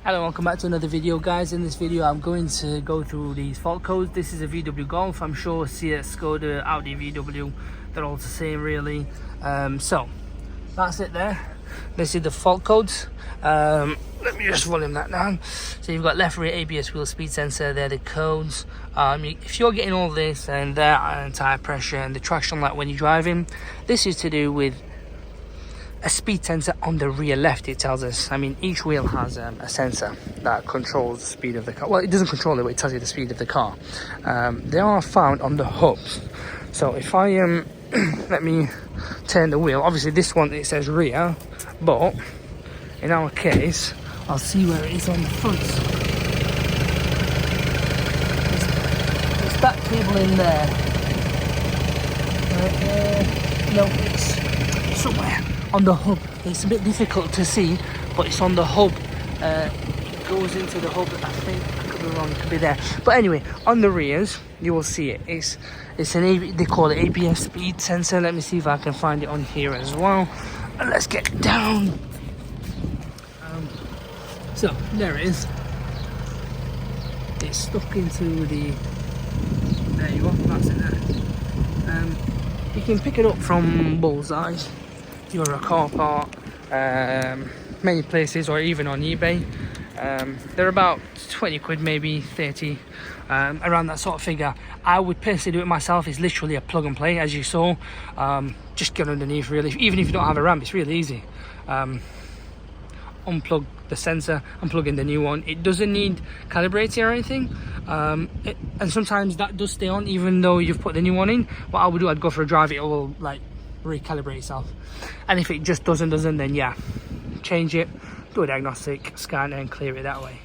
Hello, welcome back to another video, guys. In this video I'm going to go through these fault codes. This is a VW Golf. I'm sure CS, Skoda, Audi, VW, they're all the same really. So that's it there. This is the fault codes. Let me just volume that down. So you've got left rear ABS wheel speed sensor, they're the codes. If you're getting all this and that and tire pressure and the traction light when you're driving, this is to do with a speed sensor on the rear left. It tells us, I mean, each wheel has a sensor that controls the speed of the car. Well, it doesn't control it, but it tells you the speed of the car. They are found on the hubs. So if I let me turn the wheel, obviously this one it says rear, but in our case I'll see where it is on the front. There's that cable in there, right there. No, it's somewhere on the hub. It's a bit difficult to see, but it's on the hub. It goes into the hub. I think I could be wrong, it could be there, but anyway, on the rears you will see it. It's an they call it ABS speed sensor. Let me see if I can find it on here as well, and let's get down. So there it is. It's stuck into the, there you go, that's it there. You can pick it up from Bullseyes, you're a car park, many places, or even on eBay. They're about 20 quid, maybe 30, around that sort of figure. I would personally do it myself. It's literally a plug and play, as you saw. Just get underneath, really. Even if you don't have a ramp, it's really easy. Unplug the sensor and plug in the new one. It doesn't need calibrating or anything, and sometimes that does stay on even though you've put the new one in. What I would do, I'd go for a drive, it will like recalibrate itself, and if it just doesn't, then yeah, change it, do a diagnostic, scan and clear it that way.